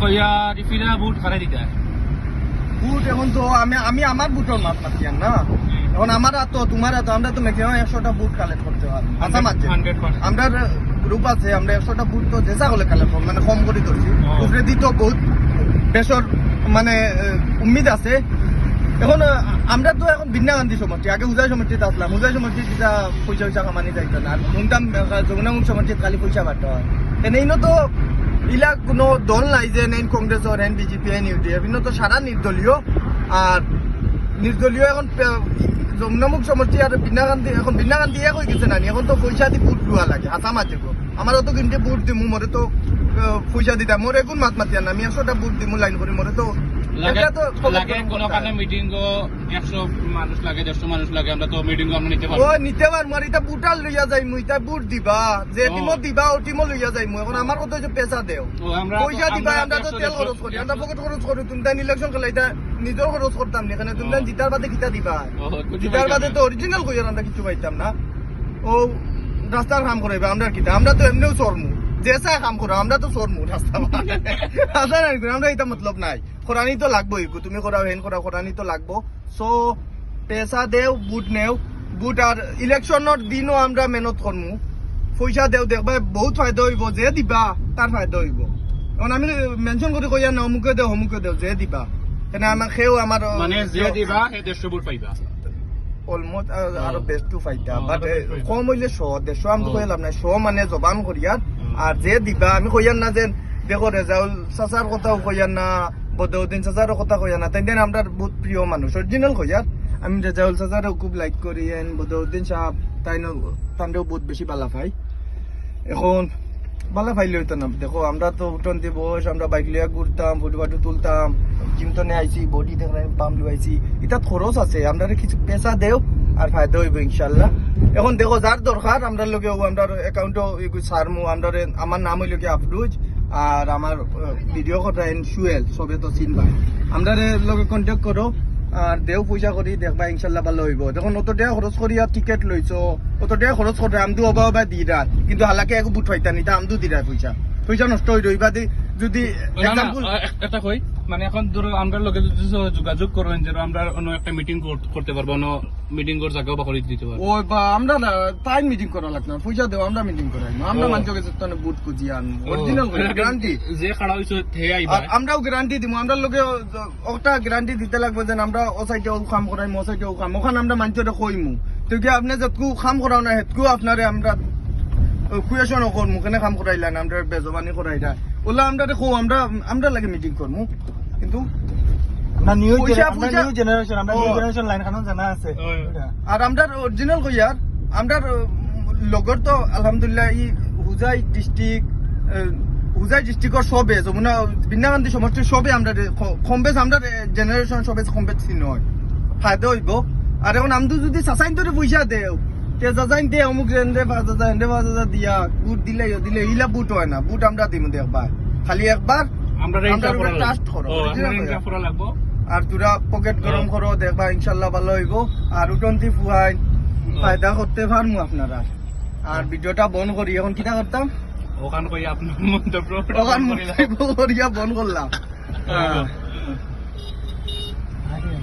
কইয়া রিফিরা বুট খারাই দিতে বুট এখন তো আমি আমার বুটের মাপ মাতি না এখন আমার তো তোমার তো আমরা তো ম্যাক্সিমাম 100টা বুট কালেক্ট করতে পারি আচ্ছা মাঝে আমরা গ্রুপ আছে আমরা 100টা বুট তো যেসা হলে কালেক্ট করব মানে কম করে ধরছি উপরে দিত বহুত বেশর মানে উম্মিদ আছে এখন আমরা তো এখন বিন্যাগান্ধী সমষ্টি আগে উদয় সমষ্টিতে আসলাম উদয় সমষ্টি যেটা পয়সা কামানি যাইতো না আর নুনটাম যমুনামুখ সমষ্টিত খালি পয়সা বাড়তে হয় এনেই তো ইলা কোনো দল নাই যে নেন কংগ্রেসর হেন বিজেপি হেন ইউডিএফ ইনো তো সারা নির্দলীয় আর নির্দলীয় এখন যমুনামুখ সমষ্টি আর বিন্যাগান্ধী এখন বিন্যাগান্ধী এক হয়ে গেছে না এখন তো পয়সা দি বুট লুয়া লাগে হাসা মাঝে আমারও তো কিন্তু বুট দিমু মরে তো পয়সা দিতাম মোর এগুন মাত মাতিয়া না আমি 100টা বুট দিমু লাইন করি মরে তো মিটিং 100 মানুষ লাগে 150 মানুষ লাগে আমরা তো মিটিং আমরা নিতে পারবো নিতে পারবো আর এটা বুটাল লইয়া যাইমু এটা বুট দিবা যে টিমত দিবা ও টিমও লইয়া যাইমু এখন আমার কত যে পেশা দেও পয়সা দিবা আমরা তো তেল খরচ করি আমরা পকেট খরচ করি তুমি তাই ইলেকশন করলে এটা নিজের খরচ করতাম না এখানে তুমি জিতার বাদে কিতা দিবা জিতার বাদে তো অরিজিনাল কইয়ার আমরা কিছু পাইতাম না ও রাস্তার কাম করাইবা আমরা কিতা আমরা তো এমনিও চরমু যেসা কাম করো আমরা তো চরমু রাস্তা আমরা এটা মতলব নাই খরানি তো লাগবো তুমি করাও হেন করাও খরানি তো লাগবো সো পেশা দেও বুট নেও বুট আর ইলেকশনের দিনও আমরা মেহনত করমু পয়সা দেও দেখবা বহুত ফায়দা হইব যে দিবা তার ফায়দা হইব এখন আমি মেনশন করে কইয়া না অমুকে দেও যে দিবা কেন আমার খেয়েও আমার মানে যে দিবা সেই 150 বুট পাইবা অলমোস্ট আরো বেস্ট টু ফাইটা বাট কম হইলে 100 আমি কইলাম না 100 মানে জবান করিয়ার আর যে দিবা আমি কইয়ার না যে দেখো রেজাউল চাচার কথাও কইয়ার না বদউদ্দিন চাচারও কথা কইয়া না তাই আমরা বহুত প্রিয় মানুষ অরিজিনাল কইয়ার আমি রেজাউল চাচারও খুব লাইক করি বদউদ্দিন সাহেব তাইও বহুত বেশি বালা পাই এখন বালা পাইলে হইতো না দেখো আমরা তো উঠন দিয়ে বস আমরা বাইক লিয়া ঘুরতাম ফটো ফাটো তুলতাম জিমটনে আইছি বডি দেখলাম পাম লুয়াইছি এটা খরচ আছে আমরা কিছু পেশা দেও আর ফায়দা হইব ইনশাল্লাহ এখন দেখো যার দরকার আমরা লোকে আমরা অ্যাকাউন্টও সারমু আমরা আমার নাম হইল কি আফরুজ আর আমার ভিডিও কথা সুয়েল সবে তো চিনবা আমরা লগে কন্ট্যাক্ট করো আর দেও পয়সা করি দেখবা ইনশাল্লাহ ভালো হইব দেখুন অত টাকা খরচ করি আর টিকেট লইছো অত টাকা খরচ করে আমদু অবা দি রাত কিন্তু হালাকে এক বুট পাইতা নিতা আমদু দি রাত পয়সা নষ্ট হয়ে রইবা যদি একটা কই মানে এখন ধরো আমরা লোকে যোগাযোগ করবেন যে আমরা অন্য একটা মিটিং করতে পারবো অন্য মিটিং করার জায়গাও বা করে দিতে পারবো ও বা আমরা তাই মিটিং করা লাগতো না পয়সা দেও আমরা মিটিং করাই আমরা মানুষ কাছে তো বুট খুঁজি আন অরিজিনাল গ্যারান্টি যে খাড়া হইছে হে আইবা আমরাও গ্যারান্টি দিমু আমরা লোকে একটা গ্যারান্টি দিতে লাগবে যে আমরা ও সাইডে ও কাম করাই ও সাইডে ও কাম ওখানে আমরা মানুষরে কইমু তো কি আপনি যতকু কাম করাও না হেতকু আপনারে আমরা কুয়েশন করমু কেন কাম করাইলা না আমরা বেজবানি করাইলা ওলা আমরা দেখো আমরা লাগে মিটিং করমু কিন্তু নিউ জেনারেশন লাইন খানো জানা আছে আর আমরা অরিজিনাল কইয়ার আমরা লগর তো আলহামদুলিল্লাহ ই হুজাই ডিস্ট্রিক্টর সবে যমুনা বিন্যাগান্ধী সমষ্টির সবে আমরা কম বেশ আমরা জেনারেশন সবে কম বেশ চিহ্ন হয় ফায়দা হইব আর এখন আমি যদি চাচাইন তোরে পয়সা দেও তে চাচাইন দে অমুক রেন্দে 5,000 দিয়া বুট দিলে ইলা বুট হয় না বুট আমরা দিমু দেখবা খালি একবার আমরা ট্রাস্ট করো লাগবো আর তোরা পকেট গরম করো দেখবা ইনশাল্লাহ ভালো হইব আর উঠন্তি ফুয়াই ফায়দা করতে পারমু আপনারা আর ভিডিওটা বন্ধ করি এখন কিটা করতাম ওখান কই আপনার মন্তব্য বন্ধ করলাম